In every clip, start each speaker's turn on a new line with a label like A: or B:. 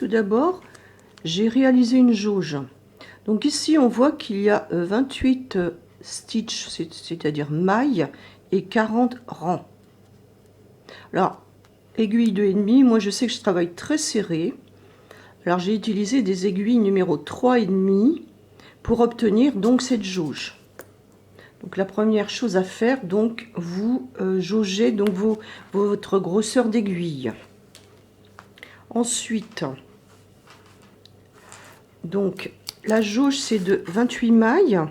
A: Tout d'abord, j'ai réalisé une jauge. Donc ici, on voit qu'il y a 28 stitches, c'est-à-dire mailles, et 40 rangs. Alors, aiguille 2,5, moi je sais que je travaille très serré. Alors j'ai utilisé des aiguilles numéro 3,5 pour obtenir donc cette jauge. Donc la première chose à faire, donc vous jaugez donc votre grosseur d'aiguille. Ensuite, donc la jauge c'est de 28 mailles.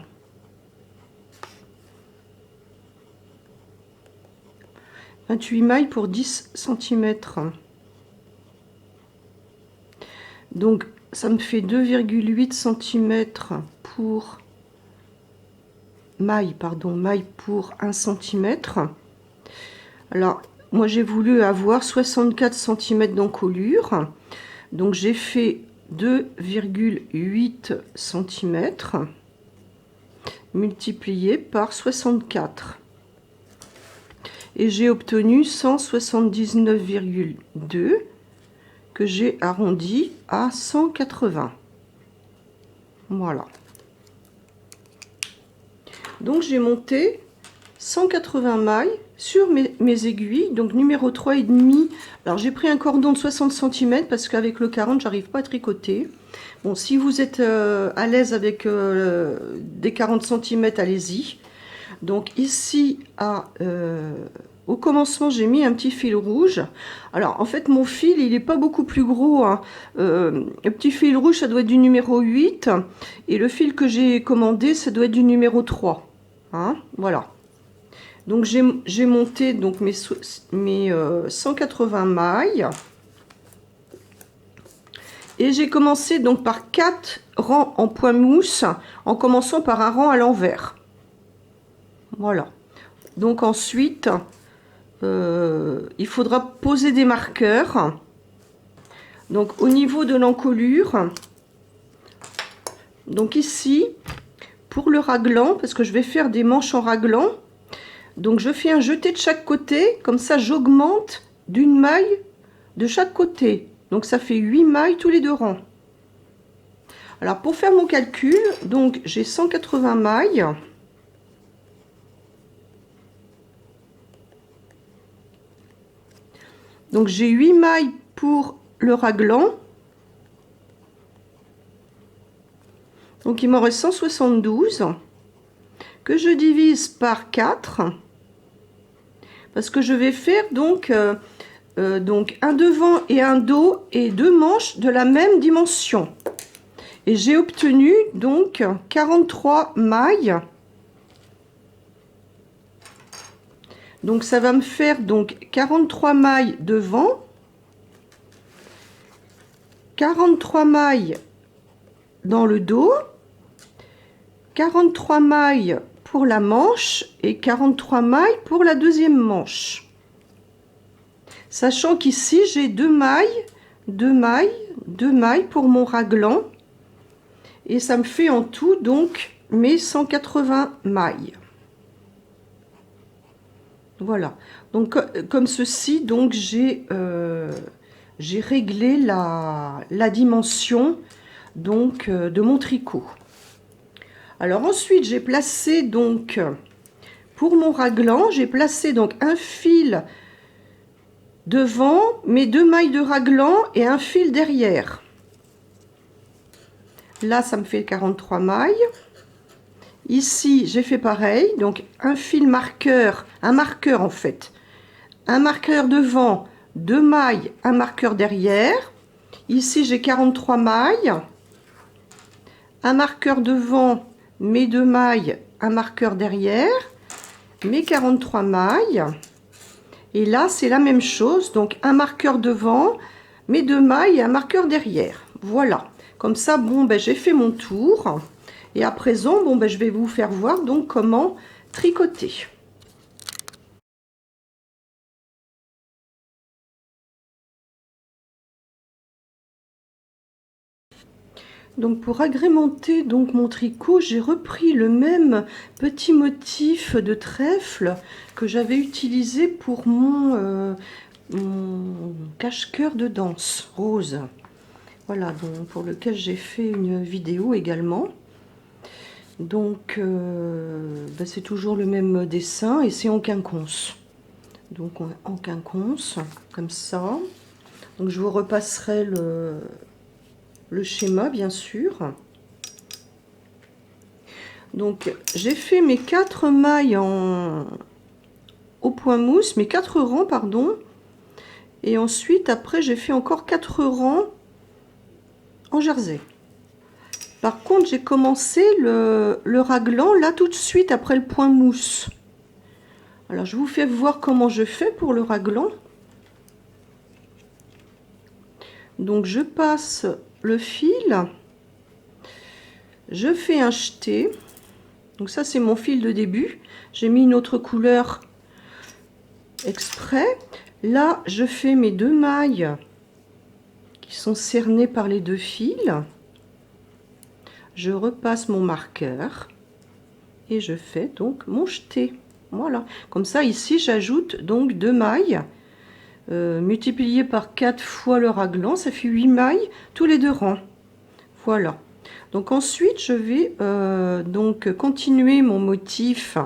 A: « 28 mailles pour 10 cm. Donc ça me fait 2,8 cm pour maille pour 1 cm. Alors moi j'ai voulu avoir 64 cm d'encolure, donc j'ai fait 2,8 cm multiplié par 64 et j'ai obtenu 179,2 que j'ai arrondi à 180. Voilà. Donc j'ai monté 180 mailles sur mes aiguilles, donc numéro 3,5. Alors j'ai pris un cordon de 60 cm parce qu'avec le 40 j'arrive pas à tricoter. Bon, si vous êtes à l'aise avec des 40 cm, allez-y. Donc ici au commencement j'ai mis un petit fil rouge. Alors en fait mon fil il n'est pas beaucoup plus gros, hein. Le petit fil rouge ça doit être du numéro 8 et le fil que j'ai commandé ça doit être du numéro 3, hein. Voilà. Donc j'ai monté donc mes 180 mailles et j'ai commencé donc par 4 rangs en point mousse en commençant par un rang à l'envers. Voilà. Donc ensuite il faudra poser des marqueurs. Donc au niveau de l'encolure, donc ici pour le raglan, parce que je vais faire des manches en raglan, donc je fais un jeté de chaque côté, comme ça j'augmente d'une maille de chaque côté, donc ça fait 8 mailles tous les deux rangs. Alors pour faire mon calcul, donc j'ai 180 mailles. Donc j'ai 8 mailles pour le raglan. Donc il m'en reste 172 que je divise par 4 parce que je vais faire donc un devant et un dos et deux manches de la même dimension. Et j'ai obtenu donc 43 mailles. Donc ça va me faire donc 43 mailles devant, 43 mailles dans le dos, 43 mailles pour la manche et 43 mailles pour la deuxième manche. Sachant qu'ici j'ai 2 mailles, 2 mailles, 2 mailles pour mon raglan et ça me fait en tout donc mes 180 mailles. Voilà, donc comme ceci, donc j'ai réglé la dimension donc de mon tricot. Alors ensuite j'ai placé donc pour mon raglan, j'ai placé donc un fil devant, mes 2 mailles de raglan et un fil derrière. Là ça me fait 43 mailles. Ici, j'ai fait pareil, donc un fil marqueur, un marqueur en fait, un marqueur devant, 2 mailles, un marqueur derrière. Ici, j'ai 43 mailles, un marqueur devant, mes 2 mailles, un marqueur derrière, mes 43 mailles. Et là, c'est la même chose, donc un marqueur devant, mes 2 mailles et un marqueur derrière. Voilà, comme ça, bon, ben, j'ai fait mon tour. Et à présent, bon, ben, je vais vous faire voir donc comment tricoter. Donc pour agrémenter donc mon tricot, j'ai repris le même petit motif de trèfle que j'avais utilisé pour mon cache-cœur de danse rose. voilà, donc, pour lequel j'ai fait une vidéo également. Donc, c'est toujours le même dessin et c'est en quinconce. Donc, en quinconce, comme ça. Donc, je vous repasserai le schéma, bien sûr. Donc, j'ai fait mes 4 mailles au point mousse, mes 4 rangs, pardon. Et ensuite, après, j'ai fait encore 4 rangs en jersey. Par contre, j'ai commencé le raglan là tout de suite après le point mousse. Alors, je vous fais voir comment je fais pour le raglan. Donc, je passe le fil, je fais un jeté. Donc, ça, c'est mon fil de début. J'ai mis une autre couleur exprès. Là, je fais mes 2 mailles qui sont cernées par les 2 fils. Je repasse mon marqueur et je fais donc mon jeté. Voilà, comme ça ici j'ajoute donc 2 mailles multipliées par 4 fois le raglan, ça fait 8 mailles tous les 2 rangs. Voilà, donc ensuite je vais donc continuer mon motif.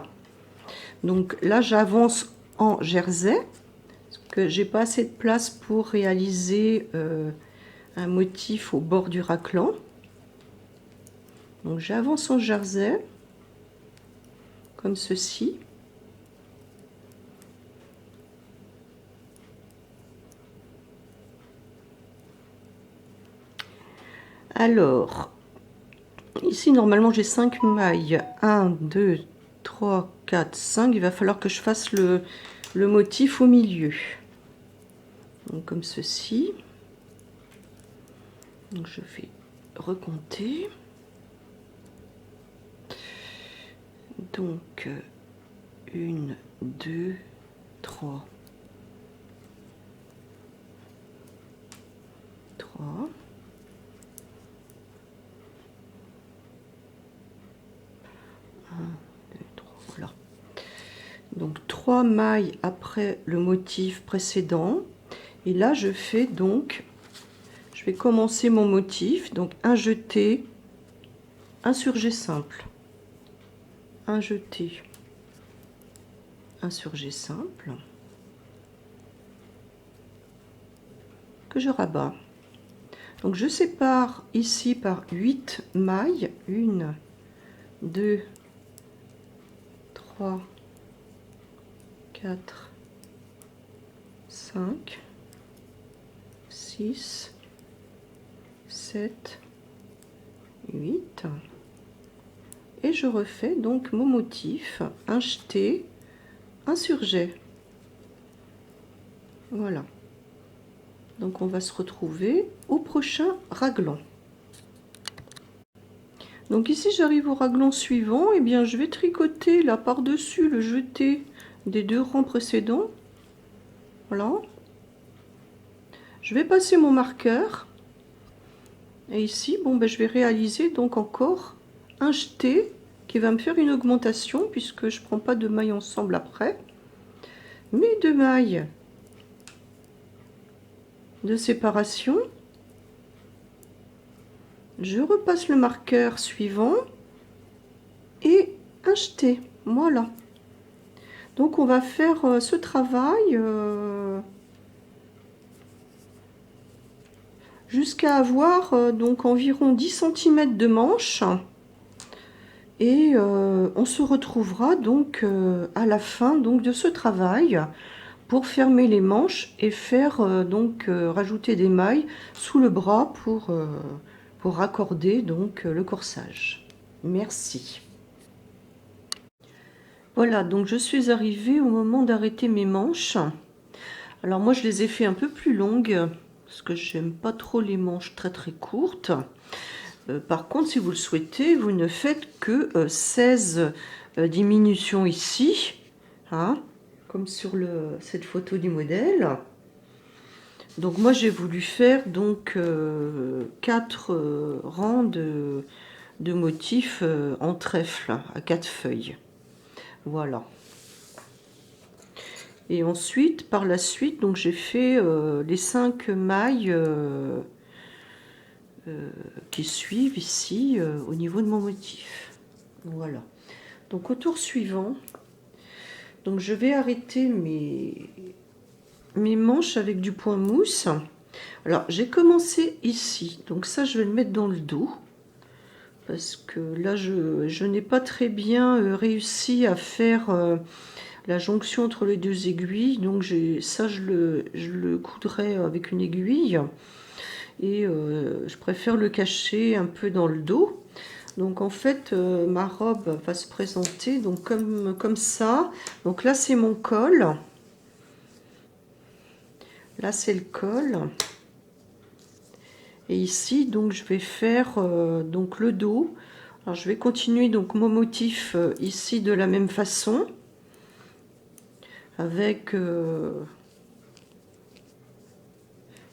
A: Donc là j'avance en jersey parce que j'ai pas assez de place pour réaliser un motif au bord du raglan. Donc j'avance en jersey comme ceci. Alors, ici normalement j'ai 5 mailles. 1, 2, 3, 4, 5. Il va falloir que je fasse le motif au milieu. Donc comme ceci. Donc je vais recompter. Donc 1, 2, 3, 3. Voilà. Donc 3 mailles après le motif précédent. Et là je fais donc, je vais commencer mon motif. Donc un jeté, un surjet simple. Un jeté, un surjet simple que je rabats. Donc je sépare ici par 8 mailles. 1, 2, 3, 4, 5, 6, 7, 8. Et je refais donc mon motif, un jeté, un surjet. Voilà. Donc on va se retrouver au prochain raglan. Donc ici j'arrive au raglan suivant, et bien je vais tricoter là par-dessus le jeté des 2 rangs précédents. Voilà. Je vais passer mon marqueur. Et ici, bon, je vais réaliser donc encore un jeté qui va me faire une augmentation puisque je ne prends pas de mailles ensemble après. Mes 2 mailles de séparation. Je repasse le marqueur suivant et un jeté. Voilà. Donc on va faire ce travail jusqu'à avoir donc environ 10 cm de manche. Et on se retrouvera donc à la fin donc de ce travail pour fermer les manches et faire donc rajouter des mailles sous le bras pour raccorder donc le corsage. Merci. Voilà, donc je suis arrivée au moment d'arrêter mes manches. Alors moi je les ai fait un peu plus longues parce que j'aime pas trop les manches très courtes. Par contre, si vous le souhaitez, vous ne faites que 16 diminutions ici, hein, comme sur cette photo du modèle. Donc moi j'ai voulu faire donc 4 rangs de motifs en trèfle à 4 feuilles. Voilà. Et ensuite, par la suite, donc j'ai fait les 5 mailles qui suivent ici au niveau de mon motif. Voilà. Donc au tour suivant, donc je vais arrêter mes manches avec du point mousse. Alors j'ai commencé ici, donc ça je vais le mettre dans le dos parce que là je n'ai pas très bien réussi à faire la jonction entre les deux aiguilles, donc ça je le coudrai avec une aiguille et je préfère le cacher un peu dans le dos. Donc en fait ma robe va se présenter donc comme ça. Donc là c'est mon col, là c'est le col, et ici donc je vais faire donc le dos. Alors je vais continuer donc mon motif ici de la même façon avec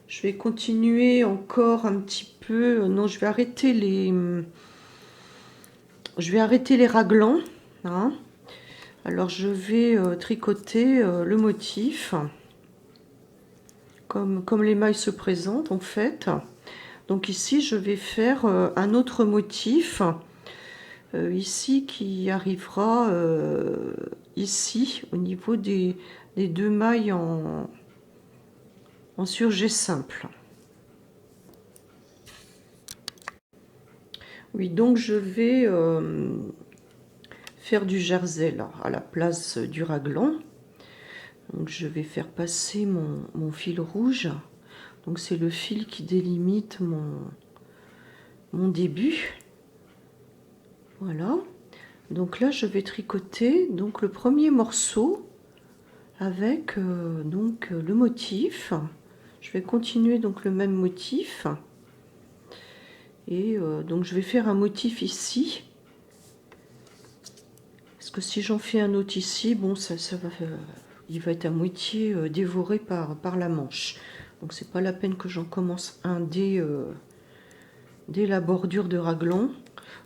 A: je vais continuer encore un petit peu. Non, je vais arrêter les raglans, hein. Alors je vais tricoter le motif comme les mailles se présentent en fait. Donc ici je vais faire un autre motif ici qui arrivera ici au niveau des deux mailles en surjet simple. Oui, donc je vais faire du jersey là, à la place du raglan. Donc je vais faire passer mon fil rouge. Donc c'est le fil qui délimite mon début. Voilà. Donc là je vais tricoter donc le premier morceau avec donc le motif. Je vais continuer donc le même motif. Et donc je vais faire un motif ici. Parce que si j'en fais un autre ici, bon ça va il va être à moitié dévoré par la manche. Donc c'est pas la peine que j'en commence un dès la bordure de raglan.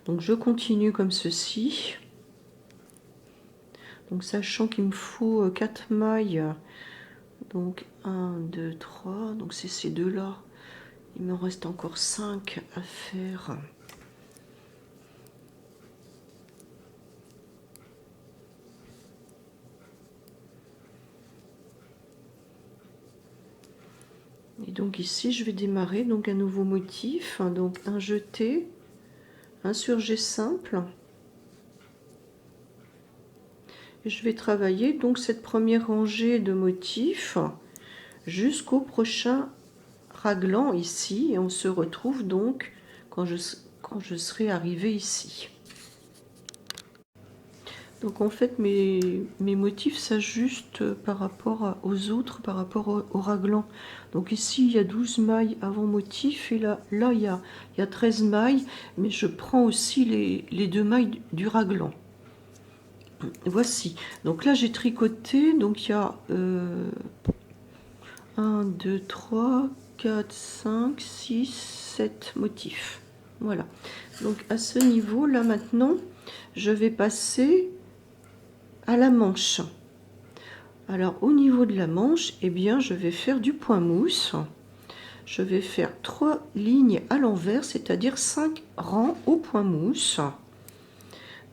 A: Donc je continue comme ceci. Donc sachant qu'il me faut 4 mailles. Donc 1, 2, 3. Donc c'est ces deux là. Il me reste encore 5 à faire. Et donc ici je vais démarrer donc un nouveau motif, donc un jeté, un surjet simple, et je vais travailler donc cette première rangée de motifs jusqu'au prochain raglan ici, et on se retrouve donc quand je serai arrivée ici. Donc en fait mes motifs s'ajustent par rapport aux autres, par rapport au raglan. Donc ici il y a 12 mailles avant motif, et là il y a 13 mailles, mais je prends aussi les 2 mailles du raglan. Voici. Donc là j'ai tricoté, donc il y a 1, 2, 3, 4, 5, 6, 7 motifs. Voilà. Donc à ce niveau là maintenant, je vais passer à la manche. Alors au niveau de la manche, eh bien je vais faire du point mousse. Je vais faire 3 lignes à l'envers, c'est-à-dire 5 rangs au point mousse.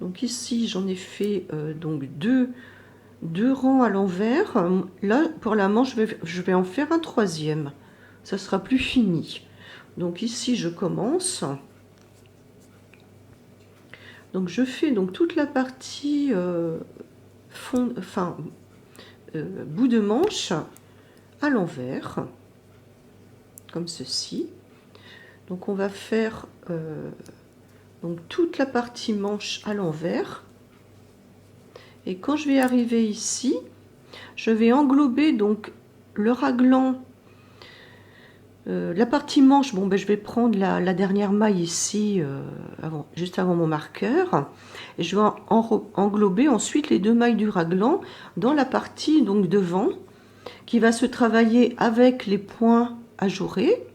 A: Donc ici j'en ai fait donc deux rangs à l'envers. Là pour la manche je vais en faire un troisième. Ça sera plus fini. Donc ici je commence. Donc je fais donc toute la partie bout de manche à l'envers, comme ceci. Donc on va faire donc toute la partie manche à l'envers, et quand je vais arriver ici, je vais englober donc le raglan, la partie manche. Bon ben je vais prendre la dernière maille ici juste avant mon marqueur, et je vais englober ensuite les 2 mailles du raglan dans la partie donc devant, qui va se travailler avec les points ajourés.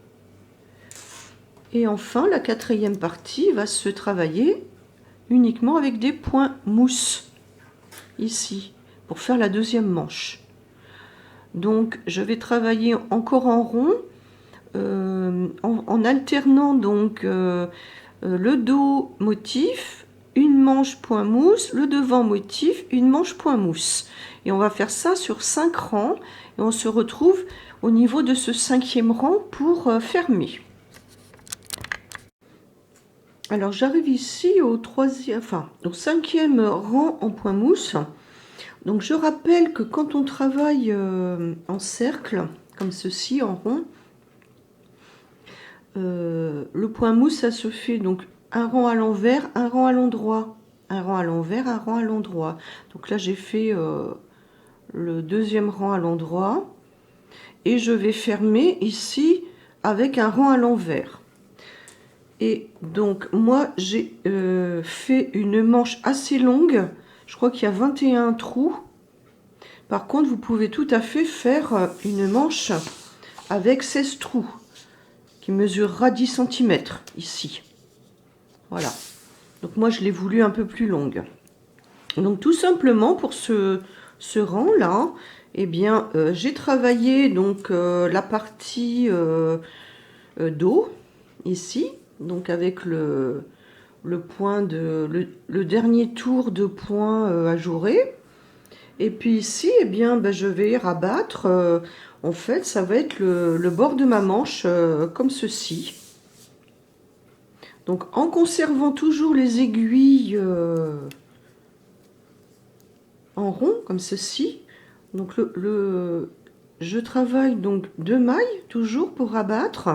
A: Et enfin la 4e partie va se travailler uniquement avec des points mousse ici pour faire la 2e manche. Donc je vais travailler encore en rond en alternant donc le dos motif, une manche point mousse, le devant motif, une manche point mousse. Et on va faire ça sur 5 rangs et on se retrouve au niveau de ce 5e rang pour fermer. Alors j'arrive ici au 5e rang en point mousse. Donc je rappelle que quand on travaille en cercle, comme ceci, en rond, le point mousse, ça se fait donc un rang à l'envers, un rang à l'endroit, un rang à l'envers, un rang à l'endroit. Donc là j'ai fait le 2e rang à l'endroit et je vais fermer ici avec un rang à l'envers. Et donc moi j'ai fait une manche assez longue, je crois qu'il y a 21 trous. Par contre vous pouvez tout à fait faire une manche avec 16 trous qui mesurera 10 cm ici. Voilà, donc moi je l'ai voulu un peu plus longue. Donc tout simplement pour ce rang là, eh bien j'ai travaillé donc la partie dos ici, donc avec le point le dernier tour de point ajouré. Et puis ici, eh bien, je vais rabattre. En fait, ça va être le bord de ma manche comme ceci. Donc en conservant toujours les aiguilles en rond comme ceci. Donc je travaille donc 2 mailles toujours pour rabattre.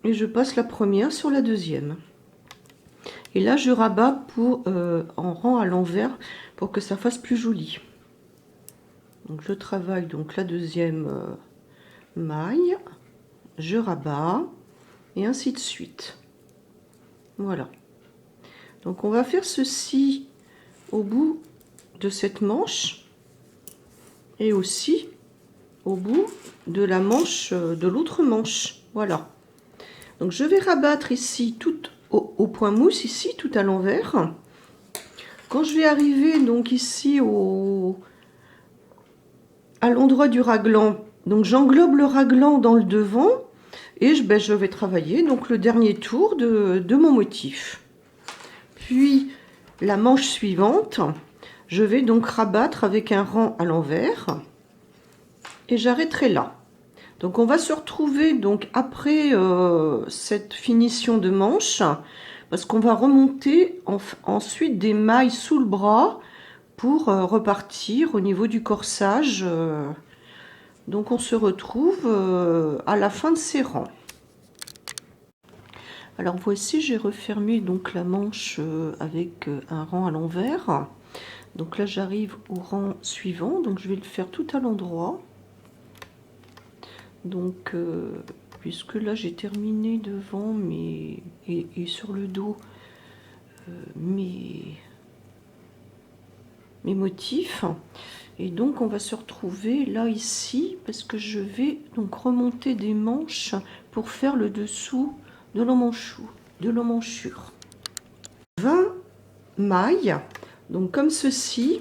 A: Et je passe la première sur la deuxième. Et là, je rabats en rang à l'envers pour que ça fasse plus joli. Donc, je travaille donc la deuxième maille, je rabats et ainsi de suite. Voilà. Donc, on va faire ceci au bout de cette manche et aussi au bout de la manche de l'autre manche. Voilà. Donc, je vais rabattre ici tout au point mousse, ici tout à l'envers. Quand je vais arriver donc ici à l'endroit du raglan, donc j'englobe le raglan dans le devant et je vais travailler donc le dernier tour de mon motif. Puis la manche suivante, je vais donc rabattre avec un rang à l'envers et j'arrêterai là. Donc on va se retrouver donc après cette finition de manche, parce qu'on va remonter ensuite des mailles sous le bras pour repartir au niveau du corsage. Donc on se retrouve à la fin de ces rangs. Alors voici, j'ai refermé donc la manche avec un rang à l'envers. Donc là j'arrive au rang suivant, donc je vais le faire tout à l'endroit. Donc puisque là j'ai terminé devant et sur le dos mes motifs, et donc on va se retrouver là ici parce que je vais donc remonter des manches pour faire le dessous de l'emmanchure. 20 mailles, donc comme ceci.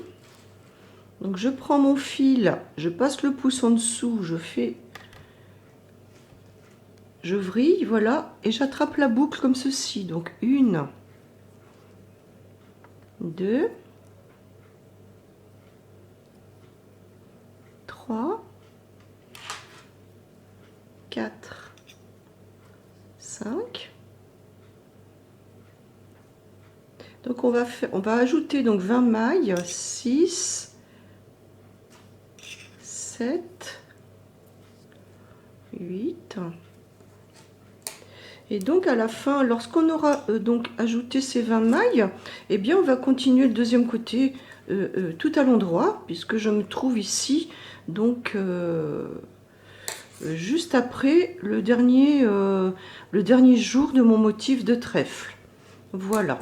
A: Donc je prends mon fil, je passe le pouce en dessous, je vrille, voilà, et j'attrape la boucle comme ceci. Donc 1, 2, 3, 4, 5. Donc on va ajouter donc 20 mailles, 6, 7, 8. Et donc à la fin, lorsqu'on aura donc ajouté ces 20 mailles, eh bien on va continuer le deuxième côté tout à l'endroit, puisque je me trouve ici donc juste après le dernier jour de mon motif de trèfle. Voilà,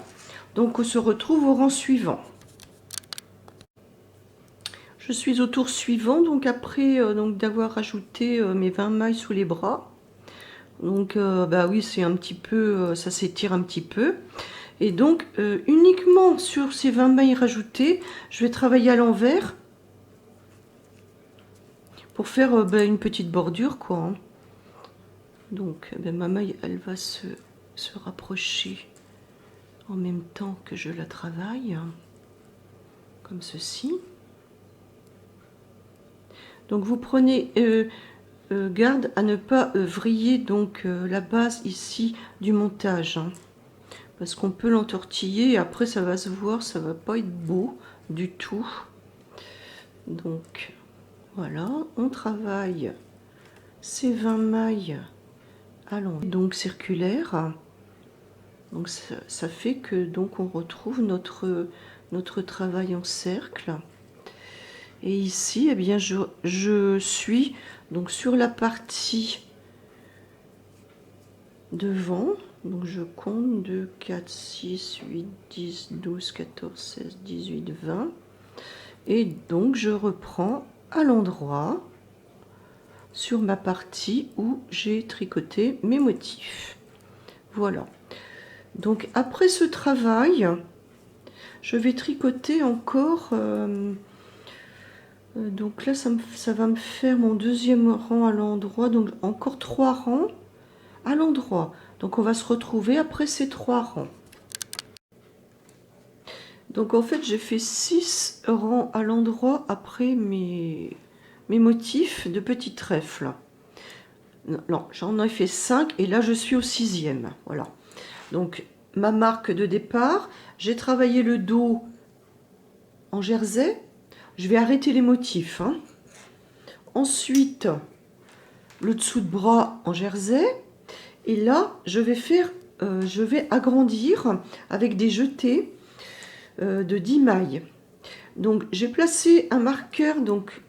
A: donc on se retrouve au rang suivant. Je suis au tour suivant, donc après donc d'avoir ajouté mes 20 mailles sous les bras. Donc bah oui, c'est un petit peu, ça s'étire un petit peu. Et donc uniquement sur ces 20 mailles rajoutées, je vais travailler à l'envers pour faire une petite bordure quoi. Donc ben, ma maille, elle va se rapprocher en même temps que je la travaille, comme ceci. Donc vous prenez garde à ne pas vriller donc la base ici du montage, hein, parce qu'on peut l'entortiller et après ça va se voir, ça va pas être beau du tout. Donc voilà, on travaille ces 20 mailles à l'envers, donc circulaires. Donc ça fait que donc on retrouve notre travail en cercle. Et ici, eh bien, je suis donc sur la partie devant. Donc je compte 2, 4, 6, 8, 10, 12, 14, 16, 18, 20. Et donc je reprends à l'endroit sur ma partie où j'ai tricoté mes motifs. Voilà. Donc après ce travail, je vais tricoter encore... donc là, ça va me faire mon deuxième rang à l'endroit. Donc encore 3 rangs à l'endroit. Donc on va se retrouver après ces 3 rangs. Donc en fait, j'ai fait 6 rangs à l'endroit après mes motifs de petits trèfles. Non, j'en ai fait 5 et là je suis au 6e. Voilà. Donc ma marque de départ, j'ai travaillé le dos en jersey. Je vais arrêter les motifs, hein. Ensuite, le dessous de bras en jersey. Et là, je vais agrandir avec des jetés de 10 mailles. Donc j'ai placé un marqueur donc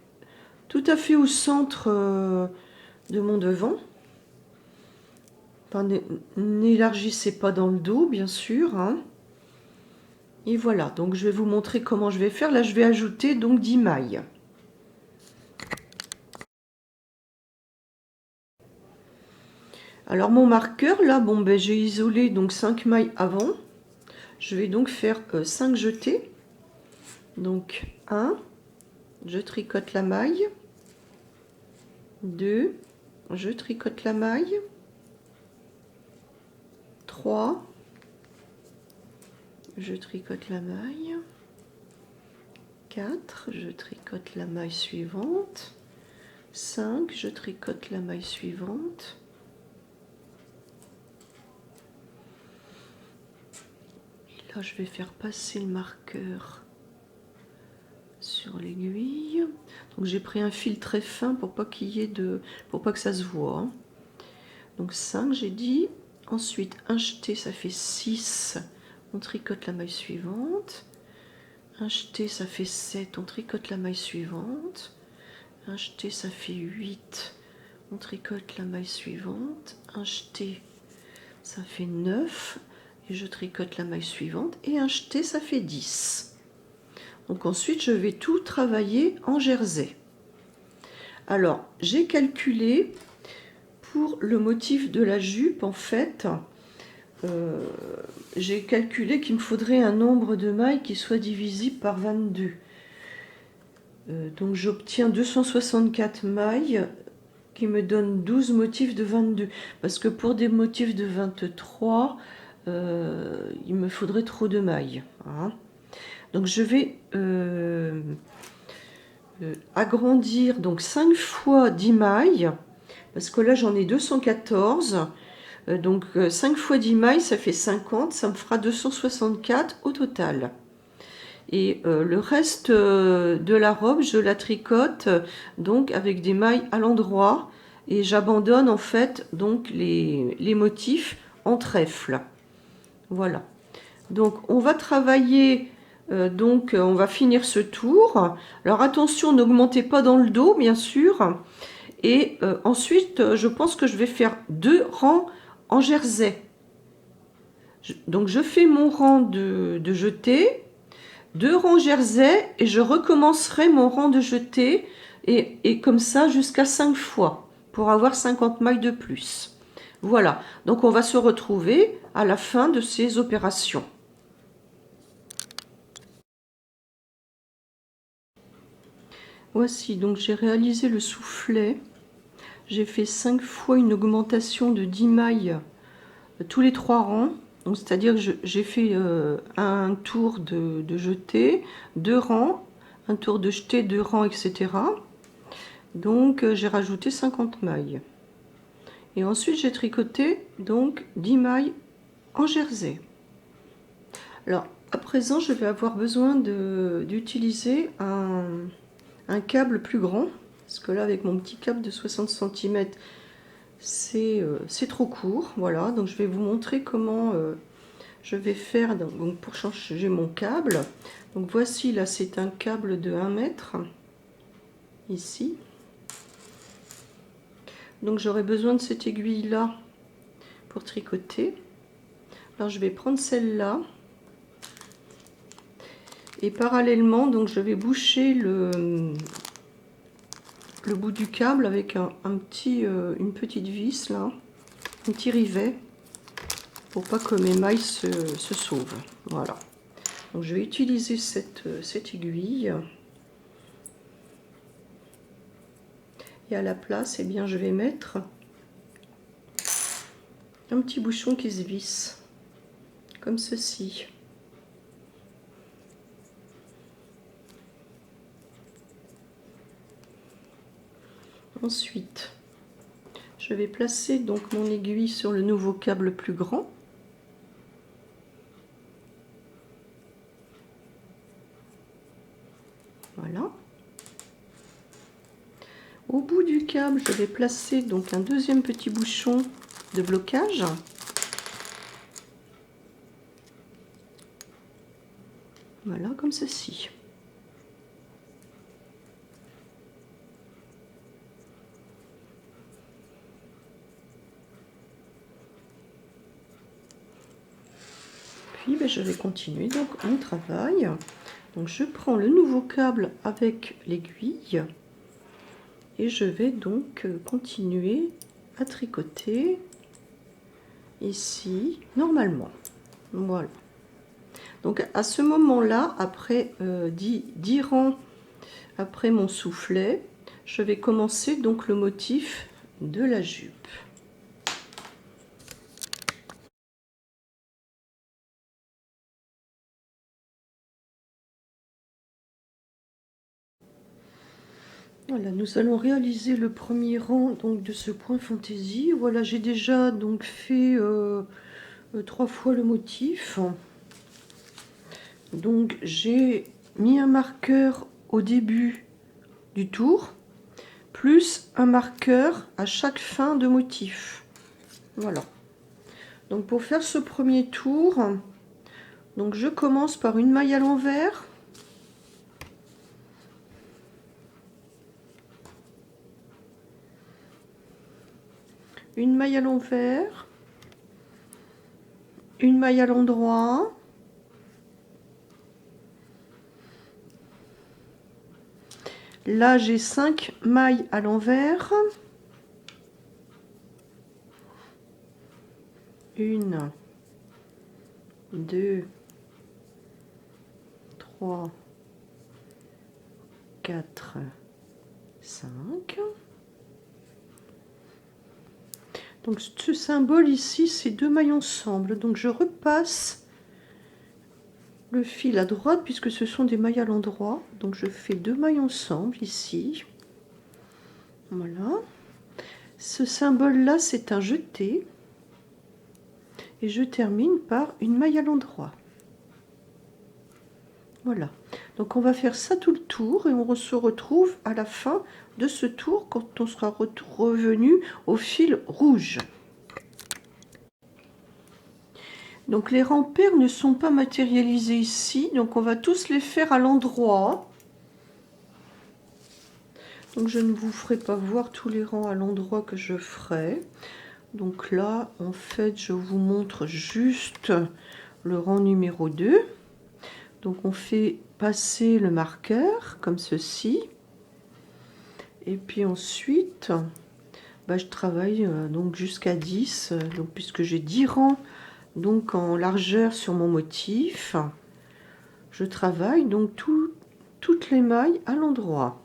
A: tout à fait au centre de mon devant. Enfin, n'élargissez pas dans le dos, bien sûr, hein. Et voilà, donc je vais vous montrer comment je vais faire. Là, je vais ajouter donc 10 mailles. Alors mon marqueur, là, bon, ben, j'ai isolé donc 5 mailles avant. Je vais donc faire 5 jetés. Donc 1, je tricote la maille. 2, je tricote la maille. 3, je tricote la maille. 4, je tricote la maille suivante. 5, je tricote la maille suivante. Et là, je vais faire passer le marqueur sur l'aiguille. Donc j'ai pris un fil très fin pour pas qu'il y ait pour pas que ça se voit, hein. Donc 5, j'ai dit. Ensuite, un jeté, ça fait 6. On tricote la maille suivante. Un jeté, ça fait 7. On tricote la maille suivante. Un jeté, ça fait 8. On tricote la maille suivante. Un jeté, ça fait 9. Et je tricote la maille suivante. Et un jeté, ça fait 10. Donc ensuite, je vais tout travailler en jersey. Alors, j'ai calculé pour le motif de la jupe, en fait, j'ai calculé qu'il me faudrait un nombre de mailles qui soit divisible par 22. Donc j'obtiens 264 mailles qui me donnent 12 motifs de 22. Parce que pour des motifs de 23, il me faudrait trop de mailles, hein. Donc je vais agrandir donc 5 fois 10 mailles. Parce que là j'en ai 214. Donc 5 fois 10 mailles, ça fait 50. Ça me fera 264 au total. Et le reste de la robe, je la tricote donc avec des mailles à l'endroit. Et j'abandonne en fait donc les motifs en trèfle. Voilà. Donc on va travailler, donc on va finir ce tour. Alors attention, n'augmentez pas dans le dos, bien sûr. Et ensuite, je pense que je vais faire 2 rangs en jersey. Donc je fais mon rang de jeté, 2 rangs jersey, et je recommencerai mon rang de jeté, et comme ça jusqu'à 5 fois, pour avoir 50 mailles de plus. Voilà, donc on va se retrouver à la fin de ces opérations. Voici, donc j'ai réalisé le soufflet. j'ai fait 5 fois une augmentation de 10 mailles tous les 3 rangs. Donc c'est-à-dire que j'ai fait un tour de jeté, 2 rangs, un tour de jeté, 2 rangs, etc. Donc j'ai rajouté 50 mailles. Et ensuite j'ai tricoté donc 10 mailles en jersey. Alors à présent je vais avoir besoin d'utiliser un câble plus grand. Parce que là avec mon petit câble de 60 cm c'est trop court. Voilà, donc je vais vous montrer comment je vais faire donc pour changer mon câble. Donc voici, là c'est un câble de 1 mètre ici. Donc j'aurai besoin de cette aiguille là pour tricoter. Alors je vais prendre celle-là et parallèlement donc je vais boucher le bout du câble avec une petite vis là, un petit rivet pour pas que mes mailles se sauvent. Voilà. Donc je vais utiliser cette aiguille. Et à la place, eh bien, je vais mettre un petit bouchon qui se visse, comme ceci. Ensuite, je vais placer donc mon aiguille sur le nouveau câble plus grand. Voilà. Au bout du câble, je vais placer donc un deuxième petit bouchon de blocage. Voilà, comme ceci. Puis je vais continuer donc mon travail. Donc je prends le nouveau câble avec l'aiguille. Et je vais donc continuer à tricoter ici normalement. Voilà. Donc à ce moment-là, après 10 rangs après mon soufflet, je vais commencer donc le motif de la jupe. Voilà, nous allons réaliser le premier rang donc de ce point fantaisie. Voilà, j'ai déjà donc fait 3 fois le motif. Donc j'ai mis un marqueur au début du tour, plus un marqueur à chaque fin de motif. Voilà. Donc pour faire ce premier tour, donc je commence par une maille à l'envers. Une maille à l'envers, une maille à l'endroit, là j'ai 5 mailles à l'envers, une, 2, 3, 4, 5. Donc ce symbole ici, c'est 2 mailles ensemble. Donc je repasse le fil à droite puisque ce sont des mailles à l'endroit. Donc je fais 2 mailles ensemble ici. Voilà. Ce symbole-là, c'est un jeté. Et je termine par une maille à l'endroit. Voilà. Donc on va faire ça tout le tour et on se retrouve à la fin de ce tour quand on sera revenu au fil rouge. Donc les rangs pairs ne sont pas matérialisés ici, donc on va tous les faire à l'endroit. Donc je ne vous ferai pas voir tous les rangs à l'endroit que je ferai. Donc là, en fait, je vous montre juste le rang numéro 2. Donc on fait passer le marqueur comme ceci. Et puis ensuite, je travaille donc jusqu'à 10, donc puisque j'ai 10 rangs donc en largeur sur mon motif, je travaille donc toutes les mailles à l'endroit.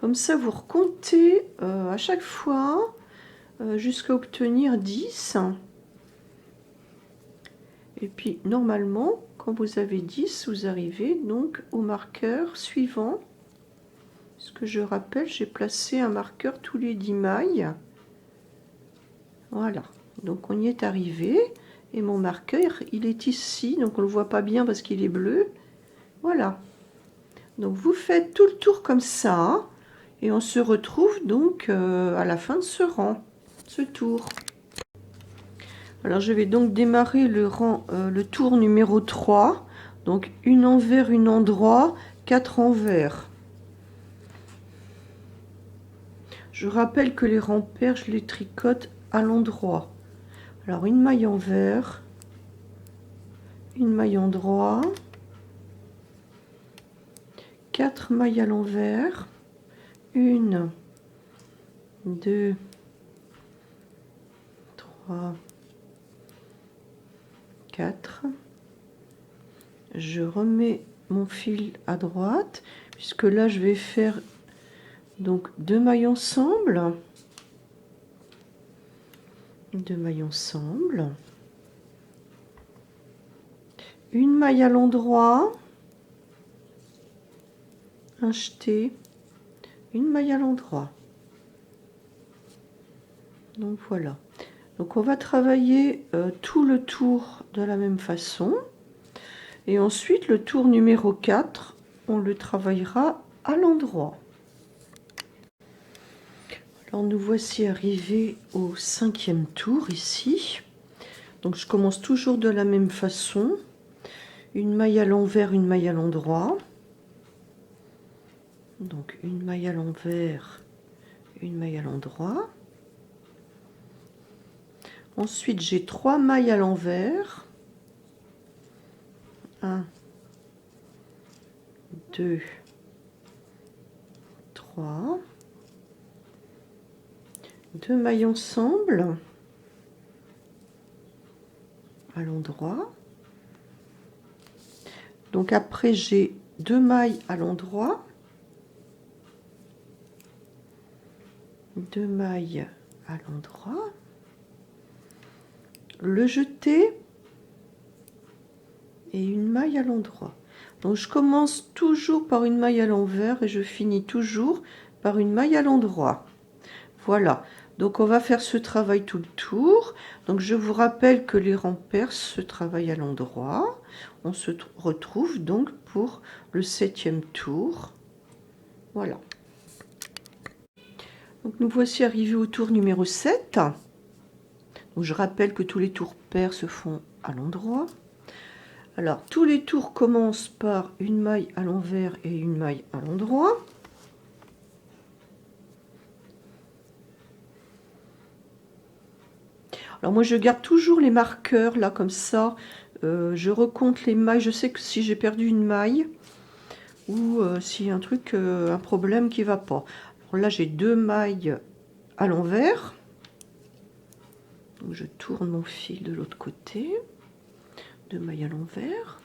A: Comme ça, vous recomptez à chaque fois jusqu'à obtenir 10. Et puis, normalement, quand vous avez 10, vous arrivez donc au marqueur suivant. Ce que je rappelle, j'ai placé un marqueur tous les 10 mailles. Voilà, donc on y est arrivé. Et mon marqueur, il est ici, donc on ne le voit pas bien parce qu'il est bleu. Voilà. Donc vous faites tout le tour comme ça. Et on se retrouve donc à la fin de ce rang, ce tour. Alors je vais donc démarrer le tour numéro 3. Donc une envers, une endroit, 4 envers. Je rappelle que les rangs pairs, je les tricote à l'endroit. Alors une maille envers, une maille endroit, 4 mailles à l'envers, 1, 2, 3, 4. Je remets mon fil à droite, puisque là je vais faire donc 2 mailles ensemble, 2 mailles ensemble, une maille à l'endroit, un jeté, une maille à l'endroit. Donc voilà. Donc on va travailler tout le tour de la même façon. Et ensuite, le tour numéro 4, on le travaillera à l'endroit. Alors nous voici arrivés au 5e tour ici. Donc je commence toujours de la même façon. Une maille à l'envers, une maille à l'endroit. Donc une maille à l'envers, une maille à l'endroit. Ensuite, j'ai 3 mailles à l'envers. 1, 2, 3. 2 mailles ensemble à l'endroit. Donc après, j'ai 2 mailles à l'endroit. 2 mailles à l'endroit. Le jeté et une maille à l'endroit. Donc je commence toujours par une maille à l'envers et je finis toujours par une maille à l'endroit. Voilà, donc on va faire ce travail tout le tour. Donc je vous rappelle que les rangs pairs se travaillent à l'endroit. On se retrouve donc pour le 7e tour. Voilà. Donc nous voici arrivés au tour numéro 7. Donc je rappelle que tous les tours pairs se font à l'endroit. Alors, tous les tours commencent par une maille à l'envers et une maille à l'endroit. Alors moi, je garde toujours les marqueurs, là, comme ça. Je recompte les mailles. Je sais que si j'ai perdu une maille, ou s'il y a un problème qui ne va pas. Alors là, j'ai 2 mailles à l'envers. Donc, je tourne mon fil de l'autre côté. 2 mailles à l'envers.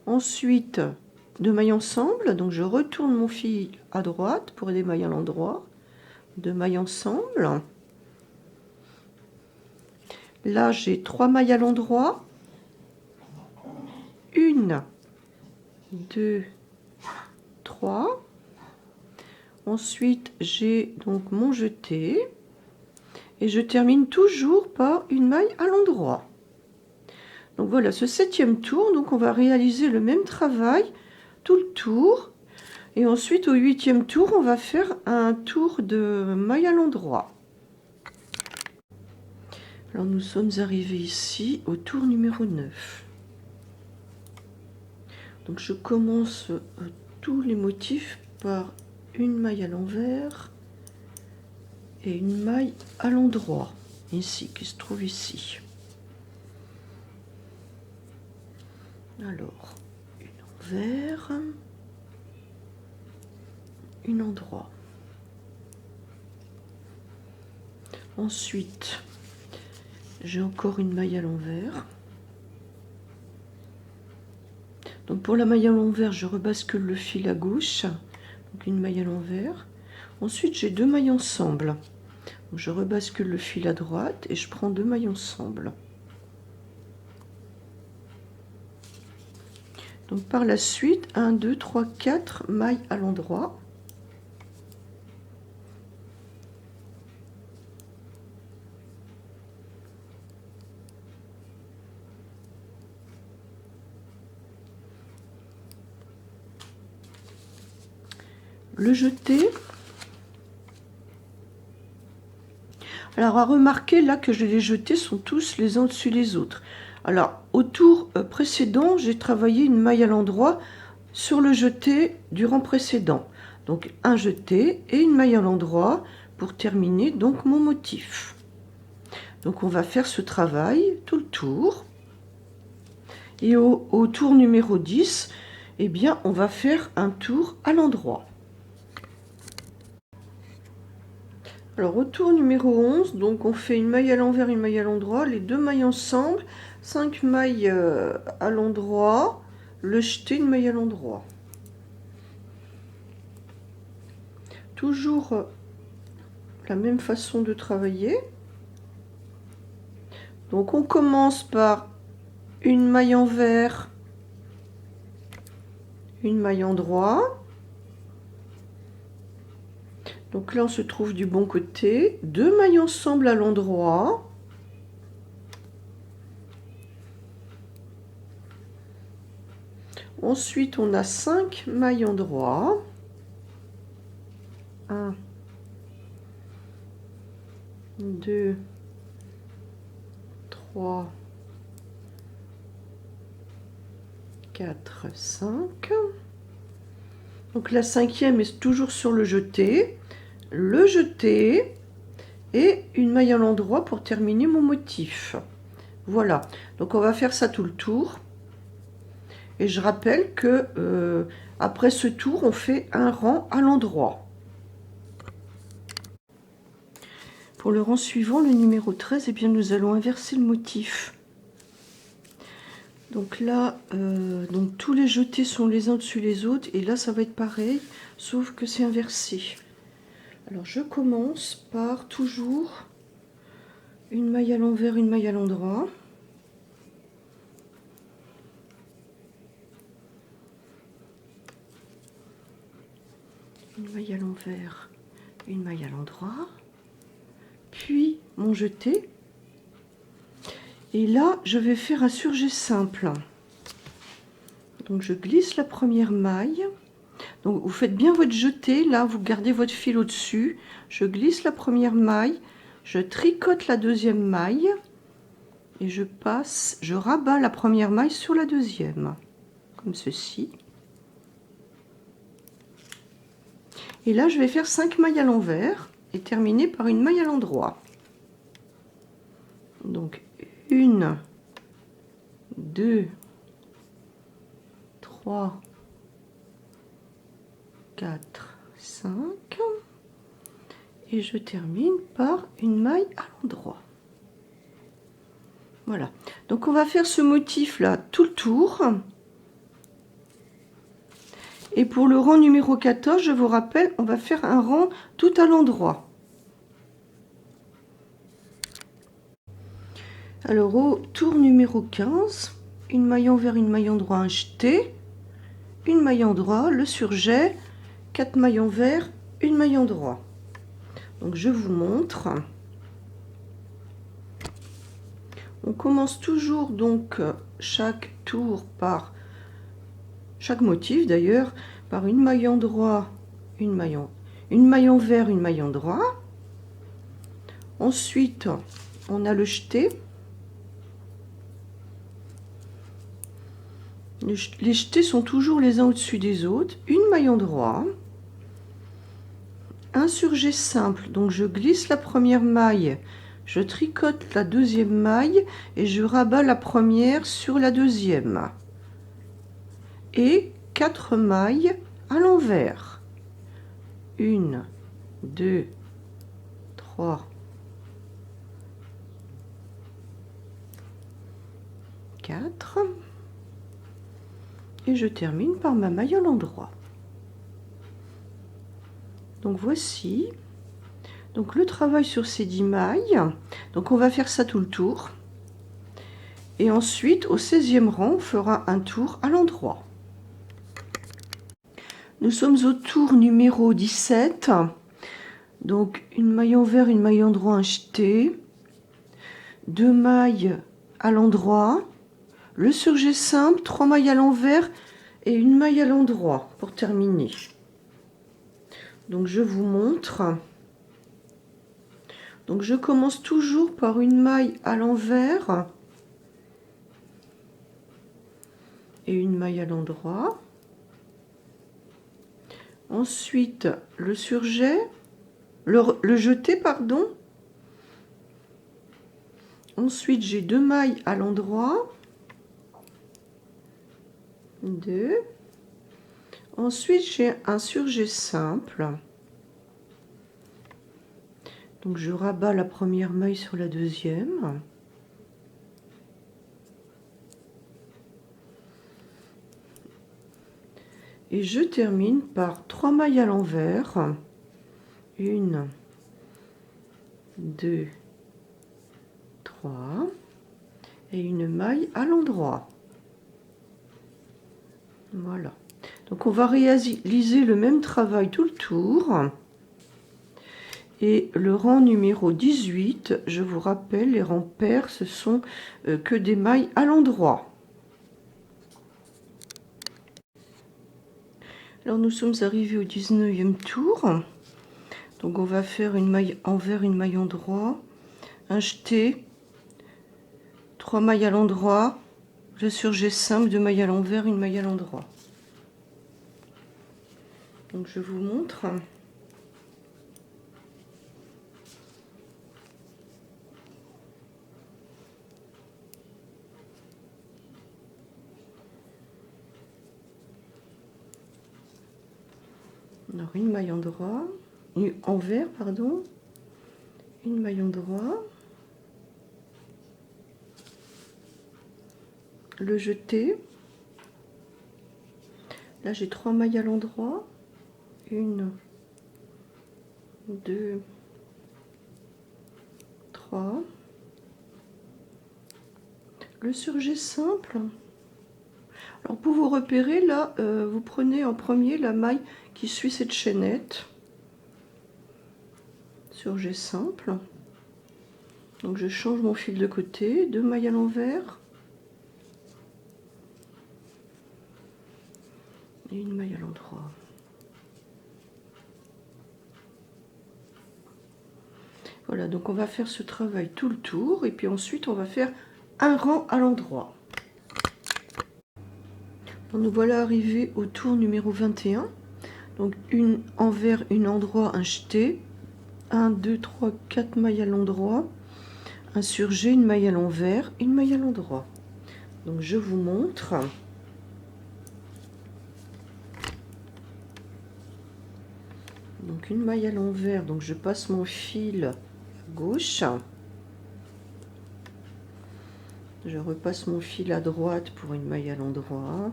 A: Ensuite, 2 mailles ensemble, donc je retourne mon fil à droite pour des mailles à l'endroit. 2 mailles ensemble. Là, j'ai 3 mailles à l'endroit. 1, 2, 3. Ensuite, j'ai donc mon jeté. Et je termine toujours par une maille à l'endroit. Donc voilà, ce 7e tour, donc on va réaliser le même travail tout le tour. Et ensuite, au 8e tour, on va faire un tour de maille à l'endroit. Alors, nous sommes arrivés ici au tour numéro 9. Donc, je commence tous les motifs par une maille à l'envers et une maille à l'endroit, ici, qui se trouve ici. Alors, une envers, une endroit. Ensuite, j'ai encore une maille à l'envers. Donc pour la maille à l'envers, je rebascule le fil à gauche, donc une maille à l'envers. Ensuite, j'ai 2 mailles ensemble. Donc je rebascule le fil à droite et je prends 2 mailles ensemble. Donc par la suite, 1, 2, 3, 4 mailles à l'endroit. Le jeter. Alors à remarquer là que les jetés sont tous les uns au-dessus des autres. Alors au tour précédent, j'ai travaillé une maille à l'endroit sur le jeté du rang précédent. Donc un jeté et une maille à l'endroit pour terminer donc mon motif. Donc on va faire ce travail tout le tour. Et au tour numéro 10, eh bien on va faire un tour à l'endroit. Alors au tour numéro 11, donc on fait une maille à l'envers, une maille à l'endroit, les 2 mailles ensemble, 5 mailles à l'endroit, le jeté, une maille à l'endroit. Toujours la même façon de travailler. Donc on commence par une maille envers, une maille endroit. Donc là, on se trouve du bon côté. 2 mailles ensemble à l'endroit. Ensuite, on a 5 mailles endroit. 1, 2, 3, 4, 5. Donc la 5e est toujours sur le jeté et une maille à l'endroit pour terminer mon motif. Voilà, donc on va faire ça tout le tour. Et je rappelle que après ce tour, on fait un rang à l'endroit. Pour le rang suivant, le numéro 13, eh bien, nous allons inverser le motif. Donc là, donc tous les jetés sont les uns au-dessus les autres. Et là, ça va être pareil, sauf que c'est inversé. Alors je commence par toujours une maille à l'envers, une maille à l'endroit. Une maille à l'envers, une maille à l'endroit. Puis mon jeté. Et là, je vais faire un surjet simple. Donc je glisse la première maille. Donc vous faites bien votre jeté, là vous gardez votre fil au-dessus. Je glisse la première maille, je tricote la deuxième maille et je rabats la première maille sur la deuxième, comme ceci. Et là je vais faire 5 mailles à l'envers et terminer par une maille à l'endroit. Donc 1, 2, 3, 4, 5 et je termine par une maille à l'endroit. Voilà, donc on va faire ce motif là tout le tour. Et pour le rang numéro 14, je vous rappelle, on va faire un rang tout à l'endroit. Alors au tour numéro 15, une maille envers, une maille endroit, un jeté, une maille endroit, le surjet, 4 mailles envers, une maille endroit. Donc je vous montre. On commence toujours donc chaque tour par chaque motif d'ailleurs par une maille endroit, une maille envers, une maille endroit. Ensuite, on a le jeté. Les jetés sont toujours les uns au-dessus des autres. Une maille endroit. Un surjet simple, donc je glisse la première maille, je tricote la deuxième maille et je rabats la première sur la deuxième. Et 4 mailles à l'envers. 1, 2, 3, 4. Et je termine par ma maille à l'endroit. Donc voici donc le travail sur ces 10 mailles. Donc on va faire ça tout le tour. Et ensuite au 16e rang, on fera un tour à l'endroit. Nous sommes au tour numéro 17. Donc une maille envers, une maille endroit, un jeté, 2 mailles à l'endroit, le surjet simple, 3 mailles à l'envers et une maille à l'endroit pour terminer. Donc je vous montre. Donc je commence toujours par une maille à l'envers et une maille à l'endroit. Ensuite le surjet, le jeté pardon. Ensuite j'ai 2 mailles à l'endroit, 2. Ensuite j'ai un surjet simple. Donc je rabats la première maille sur la deuxième. Et je termine par 3 mailles à l'envers. 1, 2, 3. Et une maille à l'endroit. Voilà. Donc on va réaliser le même travail tout le tour. Et le rang numéro 18, je vous rappelle, les rangs pairs, ce sont que des mailles à l'endroit. Alors nous sommes arrivés au 19e tour. Donc on va faire une maille envers, une maille endroit, un jeté, 3 mailles à l'endroit, le surjet simple, 2 mailles à l'envers, une maille à l'endroit. Donc je vous montre. Alors une maille envers, pardon, une maille endroit, le jeté. Là j'ai 3 mailles à l'endroit, 1, 2, 3. Le surjet simple. Alors pour vous repérer, là, vous prenez en premier la maille qui suit cette chaînette. Surjet simple. Donc je change mon fil de côté, 2 mailles à l'envers. Et une maille à l'endroit. Voilà, donc on va faire ce travail tout le tour et puis ensuite on va faire un rang à l'endroit. Nous voilà arrivés au tour numéro 21. Donc une envers, une endroit, un jeté, 1, 2, 3, 4 mailles à l'endroit, un surjet, une maille à l'envers, une maille à l'endroit. Donc je vous montre. Donc une maille à l'envers, donc je passe mon fil à gauche. Je repasse mon fil à droite pour une maille à l'endroit.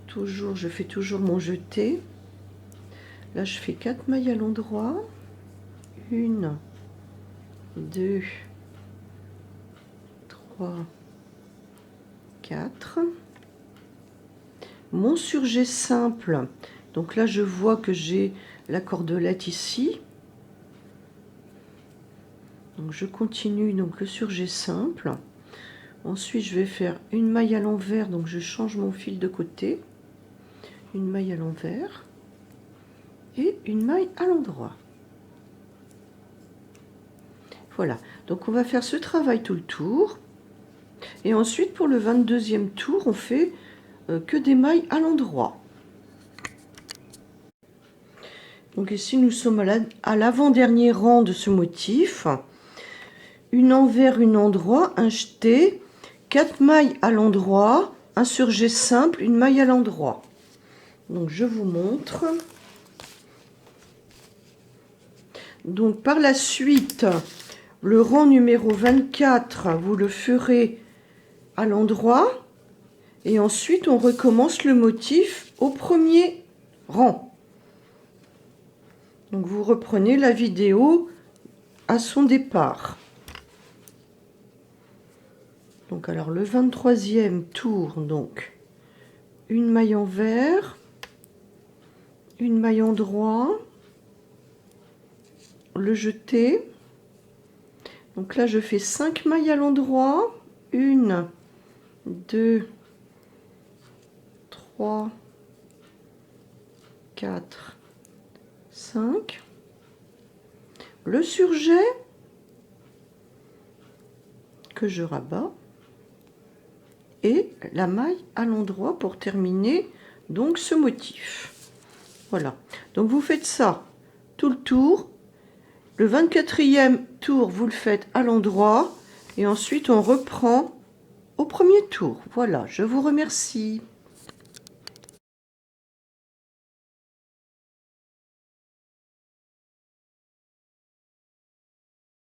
A: Toujours, je fais toujours mon jeté. Là, je fais 4 mailles à l'endroit. 1, 2, 3, 4. Mon surjet simple. Donc là, je vois que j'ai la cordelette ici. Donc je continue donc le surjet simple. Ensuite, je vais faire une maille à l'envers, donc je change mon fil de côté. Une maille à l'envers et une maille à l'endroit. Voilà, donc on va faire ce travail tout le tour. Et ensuite, pour le 22e tour, on fait que des mailles à l'endroit. Donc ici, nous sommes à l'avant-dernier rang de ce motif. Une envers, une endroit, un jeté, 4 mailles à l'endroit, un surjet simple, une maille à l'endroit. Donc je vous montre. Donc par la suite, le rang numéro 24, vous le ferez à l'endroit. Et ensuite, on recommence le motif au premier rang. Donc, vous reprenez la vidéo à son départ. Donc, alors, le 23e tour, donc, une maille envers, une maille endroit, le jeté. Donc là, je fais 5 mailles à l'endroit. 1, 2, 3, 4, 5. Le surjet que je rabats. Et la maille à l'endroit pour terminer donc ce motif. Voilà. Donc vous faites ça tout le tour. Le 24e tour, vous le faites à l'endroit. Et ensuite, on reprend au premier tour. Voilà, je vous remercie.